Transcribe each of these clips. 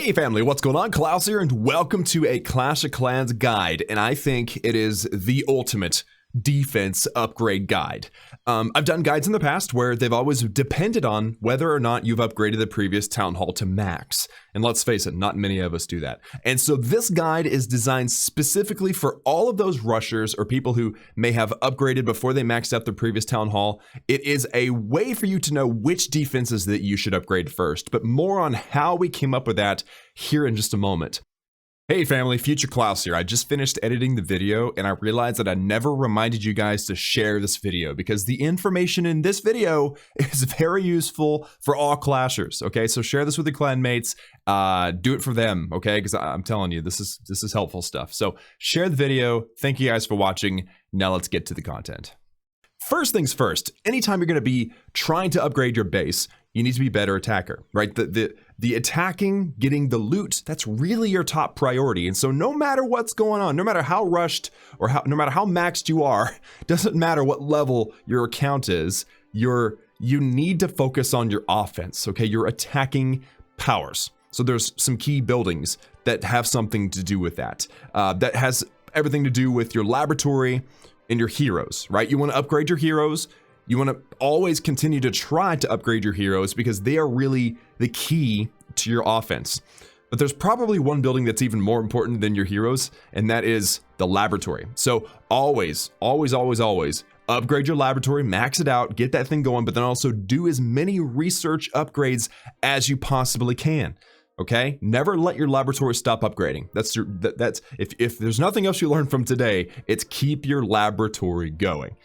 Hey family, what's going on? Klaus here, and welcome to a Clash of Clans guide, and I think it is the ultimate defense upgrade guide. I've done guides in the past where they've always depended on whether or not you've upgraded the previous town hall to max, and let's face it, not many of us do that. And so this guide is designed specifically for all of those rushers or people who may have upgraded before they maxed out their previous town hall. It is a way for you to know which defenses that you should upgrade first, but more on how we came up with that here in just a moment. Hey family, Future Klaus here. I just finished editing the video and I realized that I never reminded you guys to share this video because the information in this video is very useful for all clashers, okay? So share this with your clan mates, do it for them, okay? Because I'm telling you, this is helpful stuff. So share the video. Thank you guys for watching. Now let's get to the content. First things first, anytime you're going to be trying to upgrade your base, you need to be a better attacker, right? The attacking, getting the loot, that's really your top priority. And so no matter what's going on, no matter how rushed or no matter how maxed you are, doesn't matter what level your account is, you need to focus on your offense, okay? Your attacking powers. So there's some key buildings that have something to do with that. That has everything to do with your laboratory and your heroes, right? You want to upgrade your heroes. You want to always continue to try to upgrade your heroes because they are really the key to your offense. But there's probably one building that's even more important than your heroes, and that is the laboratory. So always upgrade your laboratory, max it out, get that thing going, but then also do as many research upgrades as you possibly can. Okay, never let your laboratory stop upgrading. That's if there's nothing else you learn from today, it's keep your laboratory going.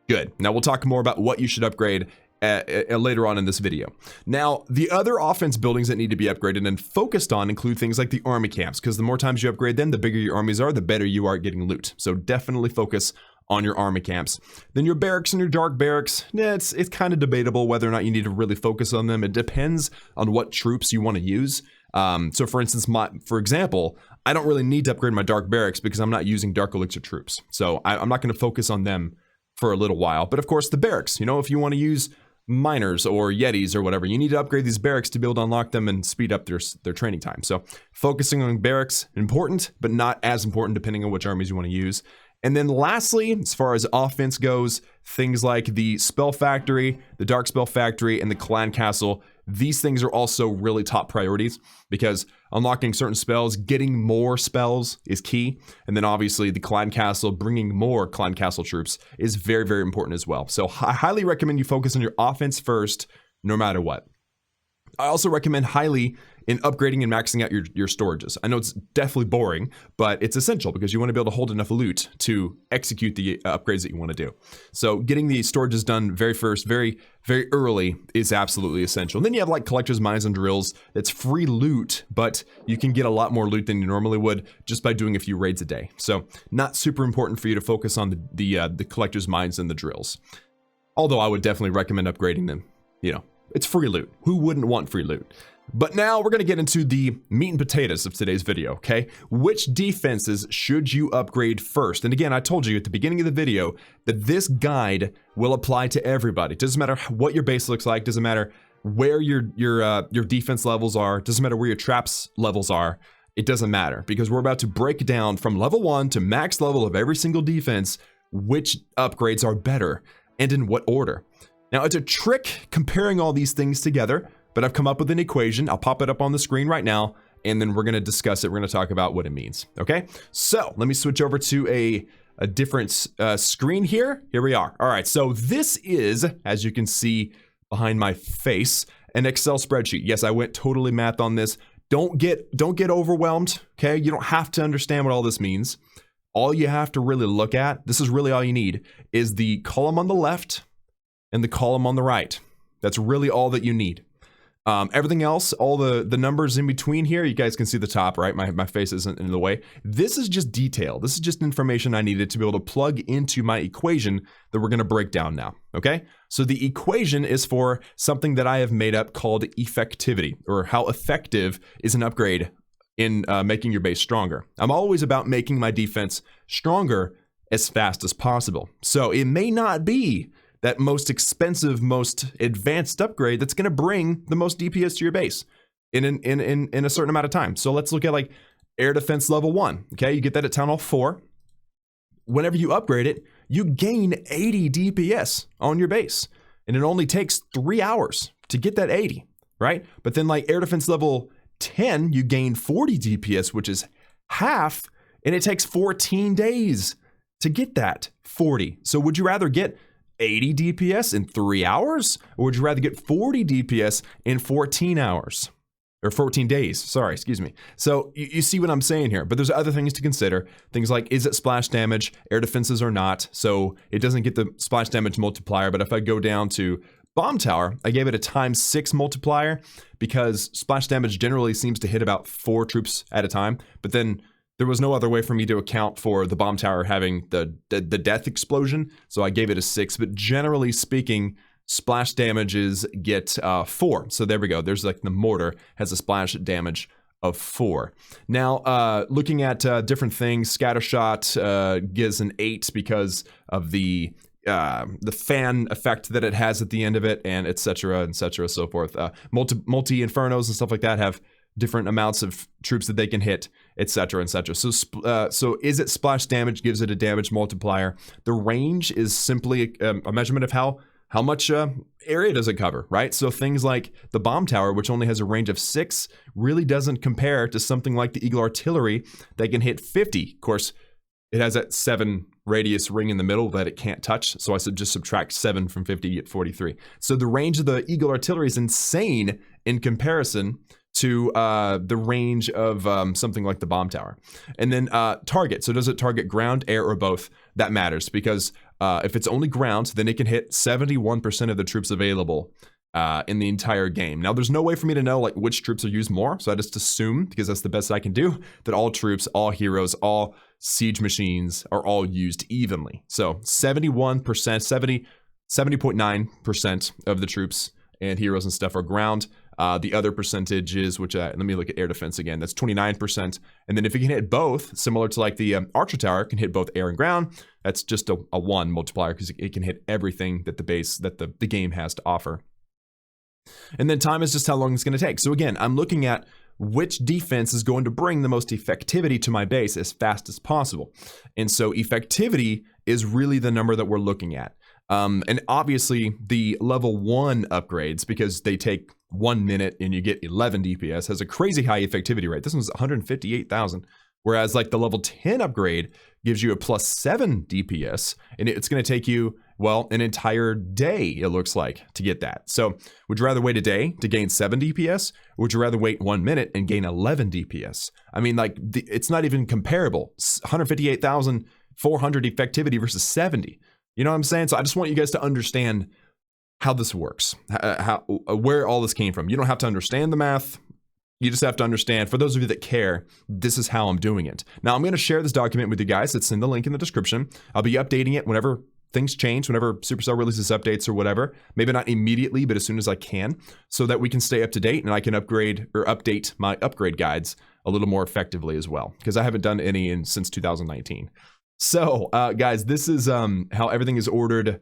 Good. Now we'll talk more about what you should upgrade later on in this video. Now, the other offense buildings that need to be upgraded and focused on include things like the army camps, because the more times you upgrade them, the bigger your armies are, the better you are at getting loot. So definitely focus on your army camps. Then your barracks and your dark barracks, it's kind of debatable whether or not you need to really focus on them. It depends on what troops you want to use. So for instance, for example, I don't really need to upgrade my dark barracks because I'm not using dark elixir troops. So I'm not going to focus on them for a little while. But of course the barracks, you know, if you want to use miners or yetis or whatever, you need to upgrade these barracks to be able to unlock them and speed up their training time. So focusing on barracks, important, but not as important depending on which armies you want to use. And then lastly, as far as offense goes, things like the spell factory, the dark spell factory, and the clan castle, these things are also really top priorities because unlocking certain spells, getting more spells is key. And then obviously the clan castle, bringing more clan castle troops is very, very important as well. So I highly recommend you focus on your offense first, no matter what. I also recommend highly in upgrading and maxing out your storages. I know it's definitely boring, but it's essential because you want to be able to hold enough loot to execute the upgrades that you want to do. So getting the storages done very early is absolutely essential. And then you have like collectors, mines, and drills. That's free loot, but you can get a lot more loot than you normally would just by doing a few raids a day. So not super important for you to focus on the collectors, mines, and the drills. Although I would definitely recommend upgrading them. You know, it's free loot. Who wouldn't want free loot? But now we're going to get into the meat and potatoes of today's video, okay? Which defenses should you upgrade first? And again, I told you at the beginning of the video that this guide will apply to everybody. It doesn't matter what your base looks like, doesn't matter where your defense levels are, doesn't matter where your traps levels are. It doesn't matter because we're about to break down from level 1 to max level of every single defense which upgrades are better and in what order. Now, it's a trick comparing all these things together, but I've come up with an equation. I'll pop it up on the screen right now, and then we're going to discuss it. We're going to talk about what it means, okay? So let me switch over to a different screen here. Here we are. All right, so this is, as you can see behind my face, an Excel spreadsheet. Yes, I went totally math on this. Don't get overwhelmed, okay? You don't have to understand what all this means. All you have to really look at, this is really all you need, is the column on the left and the column on the right. That's really all that you need. Everything else, all the numbers in between here, you guys can see the top, right? My face isn't in the way. This is just detail. This is just information I needed to be able to plug into my equation that we're going to break down now, okay? So the equation is for something that I have made up called effectivity, or how effective is an upgrade in making your base stronger. I'm always about making my defense stronger as fast as possible. So it may not be that most expensive, most advanced upgrade that's going to bring the most DPS to your base. in a certain amount of time. So let's look at like air defense level 1. Okay, you get that at Town Hall 4. Whenever you upgrade it, you gain 80 DPS on your base. And it only takes 3 hours to get that 80, right? But then like air defense level 10, you gain 40 DPS, which is half, and it takes 14 days to get that 40. So would you rather get 80 DPS in 3 hours, or would you rather get 40 DPS in 14 hours? Or 14 days, sorry, excuse me. So you see what I'm saying here, but there's other things to consider. Things like, is it splash damage? Air defenses or not, so it doesn't get the splash damage multiplier, but if I go down to Bomb Tower, I gave it a ×6 multiplier because splash damage generally seems to hit about 4 troops at a time, but then there was no other way for me to account for the Bomb Tower having the death explosion, so I gave it a 6, but generally speaking, splash damages get 4. So there we go. There's like the mortar has a splash damage of 4. Now, looking at different things, Scattershot gives an 8 because of the fan effect that it has at the end of it, and etc., so forth. Multi infernos and stuff like that have different amounts of troops that they can hit, etc. So is it splash damage? Gives it a damage multiplier. The range is simply a measurement of how much area does it cover, right? So things like the Bomb Tower, which only has a range of 6, really doesn't compare to something like the Eagle Artillery that can hit 50. Of course, it has that 7 radius ring in the middle that it can't touch, so I should just subtract 7 from 50 to get 43. So the range of the Eagle Artillery is insane in comparison to the range of something like the Bomb Tower. And then target. So does it target ground, air, or both? That matters because if it's only ground, then it can hit 71% of the troops available in the entire game. Now, there's no way for me to know like which troops are used more, so I just assume, because that's the best I can do, that all troops, all heroes, all siege machines are all used evenly. So 71%, 70.9% of the troops and heroes and stuff are ground. The other percentages, which let me look at air defense again, that's 29%. And then if it can hit both, similar to like the Archer Tower can hit both air and ground, that's just a 1 multiplier because it can hit everything that the game has to offer. And then time is just how long it's going to take. So again, I'm looking at which defense is going to bring the most effectivity to my base as fast as possible. And so effectivity is really the number that we're looking at. And obviously the level 1 upgrades, because they take 1 minute and you get 11 DPS, has a crazy high effectivity rate. This one's 158,000. Whereas like the level 10 upgrade gives you a +7 DPS, and it's going to take you, well, an entire day, it looks like, to get that. So would you rather wait a day to gain 7 DPS? Or would you rather wait 1 minute and gain 11 DPS? I mean, like, it's not even comparable. 158,400 effectivity versus 70. You know what I'm saying? So I just want you guys to understand how this works, where all this came from. You don't have to understand the math. You just have to understand, for those of you that care, this is how I'm doing it. Now, I'm going to share this document with you guys. It's in the link in the description. I'll be updating it whenever things change, whenever Supercell releases updates or whatever. Maybe not immediately, but as soon as I can, so that we can stay up to date and I can upgrade or update my upgrade guides a little more effectively as well, because I haven't done any since 2019. So, guys, this is how everything is ordered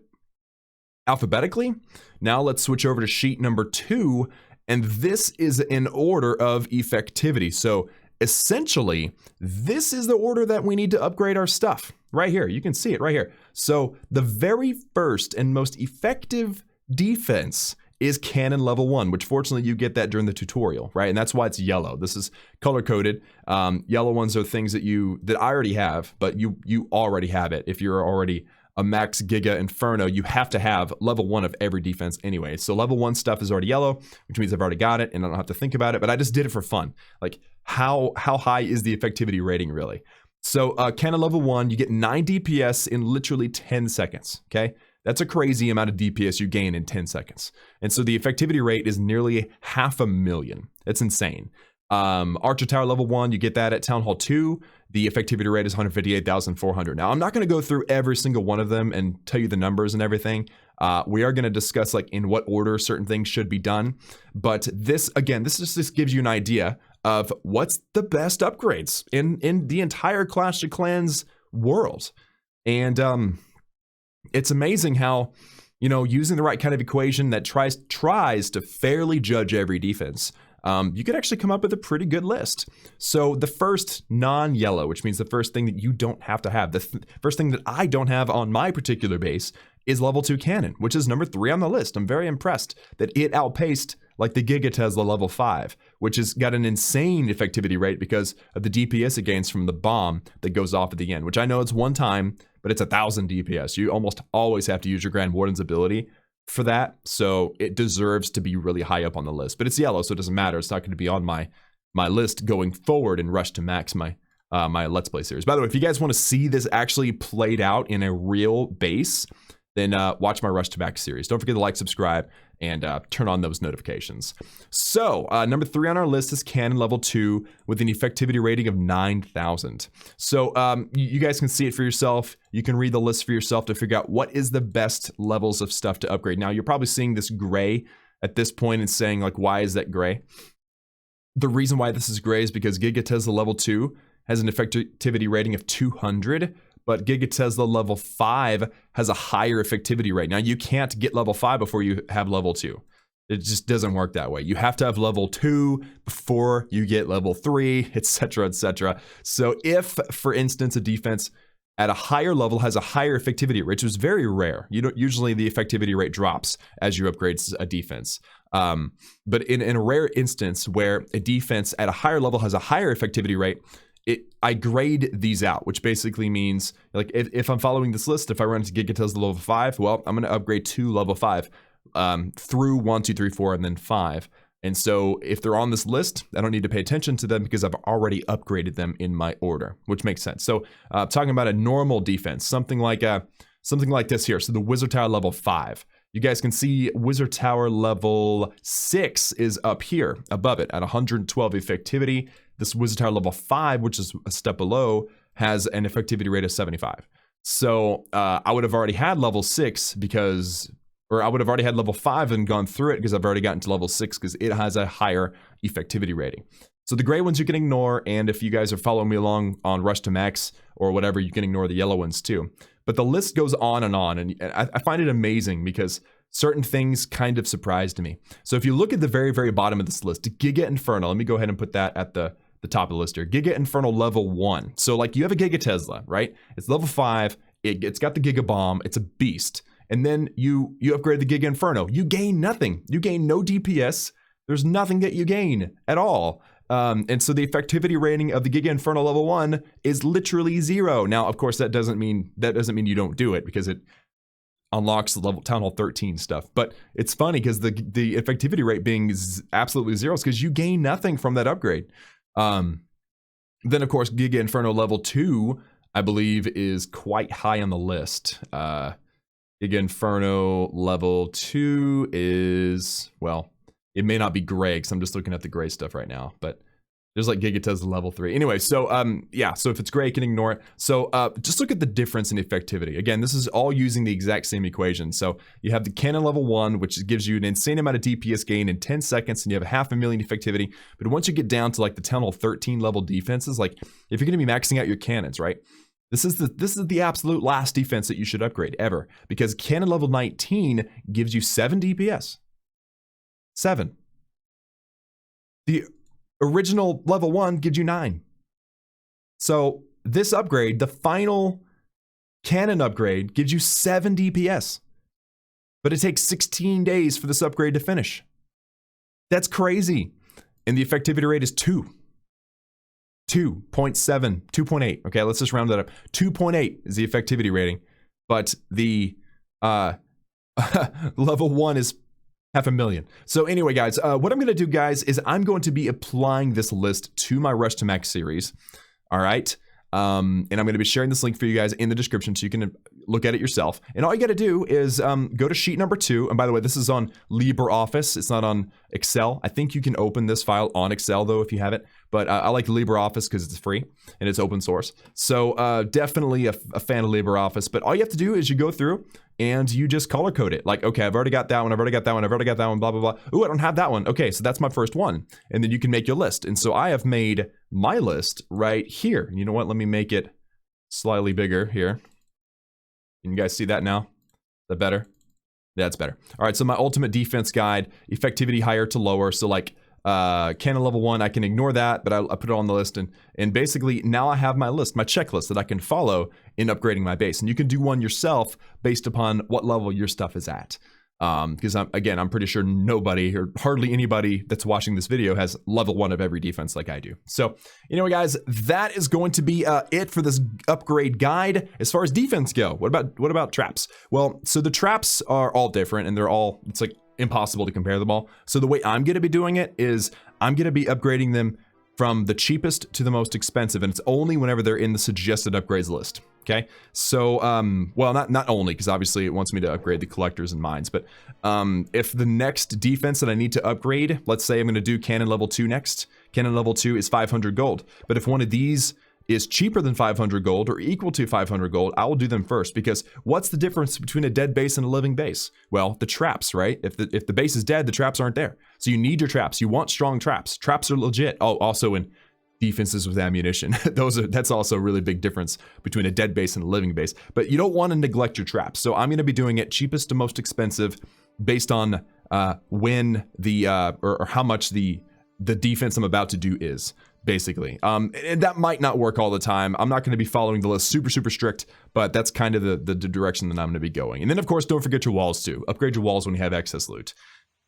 alphabetically. Now let's switch over to sheet number 2. And this is in order of effectivity. So essentially, this is the order that we need to upgrade our stuff. Right here, you can see it right here. So the very first and most effective defense is cannon level 1, which fortunately you get that during the tutorial, right? And that's why it's yellow. This is color coded. Yellow ones are things that I already have, but you already have it. If you're already a max Giga Inferno, you have to have level 1 of every defense anyway. So level 1 stuff is already yellow, which means I've already got it and I don't have to think about it, but I just did it for fun. Like, how high is the effectivity rating really? So cannon level 1, you get 9 DPS in literally 10 seconds, okay? That's a crazy amount of DPS you gain in 10 seconds. And so the effectivity rate is nearly 500,000. That's insane. Archer Tower level 1, you get that at Town Hall 2. The effectivity rate is 158,400. Now, I'm not going to go through every single one of them and tell you the numbers and everything. We are going to discuss like in what order certain things should be done. But this, again, this just gives you an idea of what's the best upgrades in the entire Clash of Clans world. And it's amazing how, you know, using the right kind of equation that tries to fairly judge every defense, you could actually come up with a pretty good list. So the first non-yellow, which means the first thing that you don't have to have, the first thing that I don't have on my particular base is level 2 cannon, which is number 3 on the list. I'm very impressed that it outpaced like the Giga Tesla level 5, which has got an insane effectivity rate because of the DPS it gains from the bomb that goes off at the end, which I know it's one time, but it's 1,000 DPS. You almost always have to use your Grand Warden's ability for that, so it deserves to be really high up on the list. But it's yellow, so it doesn't matter. It's not going to be on my list going forward in Rush to Max, my Let's Play series. By the way, if you guys want to see this actually played out in a real base, then watch my Rush to Max series. Don't forget to like, subscribe, and turn on those notifications. So number 3 on our list is Cannon level 2 with an effectivity rating of 9,000. So you guys can see it for yourself. You can read the list for yourself to figure out what is the best levels of stuff to upgrade. Now, you're probably seeing this gray at this point and saying, like, why is that gray? The reason why this is gray is because Giga Tesla level 2 has an effectivity rating of 200, but Giga Tesla level 5 has a higher effectivity rate. Now, you can't get level 5 before you have level 2. It just doesn't work that way. You have to have level 2 before you get level 3, etc., etc. So if, for instance, a defense at a higher level has a higher effectivity rate, which is very rare. You don't usually the effectivity rate drops as you upgrade a defense. But in a rare instance where a defense at a higher level has a higher effectivity rate, I grade these out, which basically means, like, if I'm following this list, if I run to Giga Tesla level 5, well, I'm going to upgrade to level 5 through 1, 2, 3, 4, and then 5. And so if they're on this list, I don't need to pay attention to them because I've already upgraded them in my order, which makes sense. So talking about a normal defense, something like this here. So the Wizard Tower level 5. You guys can see Wizard Tower level 6 is up here above it at 112 effectivity. This Wizard Tower level 5, which is a step below, has an effectivity rate of 75. So I would have already had level 6 or I would have already had level 5 and gone through it because I've already gotten to level 6 because it has a higher effectivity rating. So the gray ones you can ignore, and if you guys are following me along on Rush to Max or whatever, you can ignore the yellow ones too. But the list goes on, and I find it amazing because certain things kind of surprised me. So if you look at the very, very bottom of this list, Giga Inferno, let me go ahead and put that at the top of the list here. Giga Inferno level 1. So like you have a Giga Tesla, right? It's level 5. It's got the Giga Bomb. It's a beast. And then you upgrade the Giga Inferno. You gain nothing. You gain no DPS. There's nothing that you gain at all. And so the effectivity rating of the Giga Inferno level 1 is literally 0. Now, of course, that doesn't mean you don't do it because it unlocks the level Town Hall 13 stuff. But it's funny because the effectivity rate being absolutely 0 is because you gain nothing from that upgrade. Then, of course, Giga Inferno level 2, I believe, is quite high on the list. Giga Inferno level 2 is, well, it may not be gray because I'm just looking at the gray stuff right now, but there's like Giga Tesla level 3. Anyway, so yeah, so if it's gray, you can ignore it. So just look at the difference in effectivity. Again, this is all using the exact same equation. So you have the Cannon level 1, which gives you an insane amount of DPS gain in 10 seconds, and you have 500,000 effectivity. But once you get down to like the Town Hall 13 level defenses, like if you're going to be maxing out your cannons, right? This is the absolute last defense that you should upgrade ever, because Cannon level 19 gives you 7 DPS. 7. The original level 1 gives you 9. So this upgrade, the final cannon upgrade, gives you 7 DPS. But it takes 16 days for this upgrade to finish. That's crazy. And the effectivity rate is 2. 2.7, 2.8. Okay, let's just round that up. 2.8 is the effectivity rating. But the level 1 is 500,000. So anyway, guys, what I'm going to do, guys, is I'm going to be applying this list to my Rush to Max series. All right. And I'm going to be sharing this link for you guys in the description so you can look at it yourself. And all you got to do is go to sheet number 2. And by the way, this is on LibreOffice. It's not on Excel. I think you can open this file on Excel, though, if you have it. But I like LibreOffice because it's free and it's open source. So definitely a fan of LibreOffice. But all you have to do is you go through and you just color code it. Like, okay, I've already got that one. I've already got that one. I've already got that one, blah, blah, blah. Ooh, I don't have that one. Okay, so that's my first one. And then you can make your list. And so I have made my list right here. You know what? Let me make it slightly bigger here. Can you guys see that now? Is that better? Yeah, it's better. All right, so my ultimate defense guide, effectivity higher to lower. So like Cannon level 1, I can ignore that, but I put it on the list, and basically now I have my list, my checklist that I can follow in upgrading my base. And you can do one yourself based upon what level your stuff is at. Because I'm pretty sure nobody or hardly anybody that's watching this video has level 1 of every defense like I do. So anyway, guys, that is going to be it for this upgrade guide. As far as defense go, what about traps? Well, so the traps are all different, and it's like impossible to compare them all. So the way I'm going to be doing it is I'm going to be upgrading them from the cheapest to the most expensive, and it's only whenever they're in the suggested upgrades list. Okay, so well, not only, because obviously it wants me to upgrade the collectors and mines, but if the next defense that I need to upgrade, let's say I'm going to do cannon level 2 next. Cannon level 2 is 500 gold, but if one of these is cheaper than 500 gold or equal to 500 gold, I will do them first, because what's the difference between a dead base and a living base? Well, the traps, right? If the base is dead, the traps aren't there. So you need your traps. You want strong traps. Traps are legit. Oh, also in defenses with ammunition. That's also a really big difference between a dead base and a living base. But you don't want to neglect your traps. So I'm going to be doing it cheapest to most expensive based on when the or how much the defense I'm about to do is, basically. And that might not work all the time. I'm not going to be following the list super strict, but that's kind of the direction that I'm going to be going. And then of course, don't forget your walls too. Upgrade your walls when you have excess loot.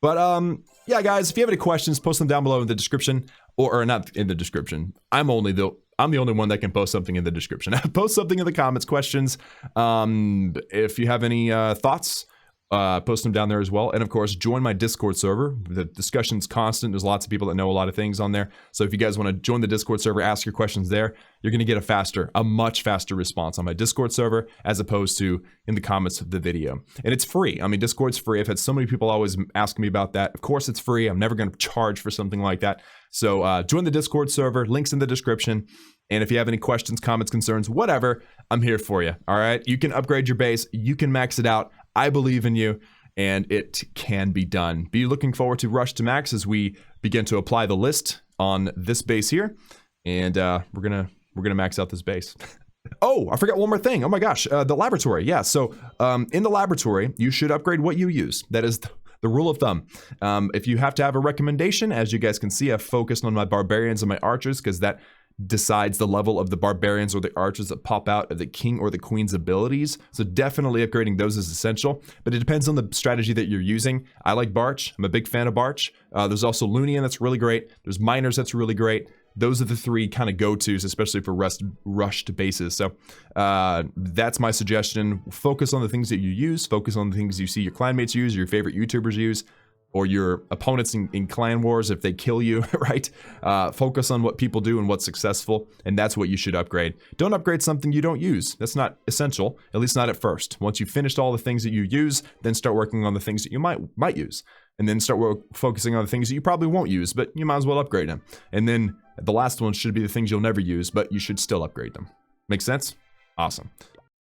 But yeah, guys, if you have any questions, post them down below in the description, or not in the description. I'm the only one that can post something in the description. Post something in the comments, questions. If you have any thoughts, post them down there as well. And of course, join my Discord server. The discussion's constant. There's lots of people that know a lot of things on there. So if you guys want to join the Discord server, ask your questions there, you're going to get a much faster response on my Discord server as opposed to in the comments of the video. And it's free. I mean, Discord's free. I've had so many people always ask me about that. Of course, it's free. I'm never going to charge for something like that. So join the Discord server. Links in the description. And if you have any questions, comments, concerns, whatever, I'm here for you. All right. You can upgrade your base. You can max it out. I believe in you, and it can be done. Be looking forward to Rush to Max as we begin to apply the list on this base here, and we're gonna max out this base. Oh, I forgot one more thing. Oh my gosh, the laboratory. Yeah, so in the laboratory, you should upgrade what you use. That is the rule of thumb. If you have to have a recommendation, as you guys can see, I've focused on my barbarians and my archers because that decides the level of the barbarians or the archers that pop out of the king or the queen's abilities. So definitely upgrading those is essential, but it depends on the strategy that you're using. I like Barch. I'm a big fan of Barch. There's also Lunian that's really great. There's Miners that's really great. Those are the three kind of go-tos, especially for rushed bases. So that's my suggestion. Focus on the things that you use. Focus on the things you see your clanmates use, your favorite YouTubers use, or your opponents in clan wars if they kill you, right? Focus on what people do and what's successful, and that's what you should upgrade. Don't upgrade something you don't use. That's not essential, at least not at first. Once you've finished all the things that you use, then start working on the things that you might use. And then start focusing on the things that you probably won't use, but you might as well upgrade them. And then the last one should be the things you'll never use, but you should still upgrade them. Make sense? Awesome.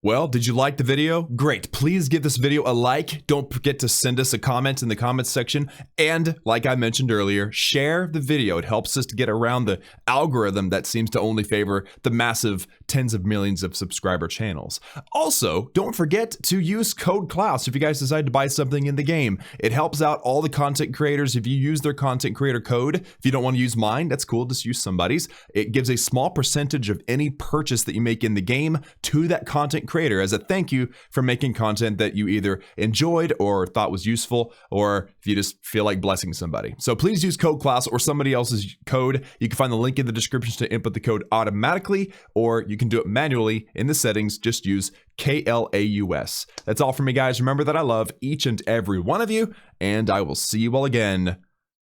Well, did you like the video? Great. Please give this video a like. Don't forget to send us a comment in the comments section. And like I mentioned earlier, share the video. It helps us to get around the algorithm that seems to only favor the massive tens of millions of subscriber channels. Also, don't forget to use code Klaus if you guys decide to buy something in the game. It helps out all the content creators if you use their content creator code. If you don't want to use mine, that's cool. Just use somebody's. It gives a small percentage of any purchase that you make in the game to that content creator as a thank you for making content that you either enjoyed or thought was useful, or if you just feel like blessing somebody. So please use code Klaus or somebody else's code. You can find the link in the description to input the code automatically, or you can do it manually in the settings. Just use KLAUS. That's all for me, guys. Remember that I love each and every one of you, and I will see you all again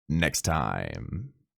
next time.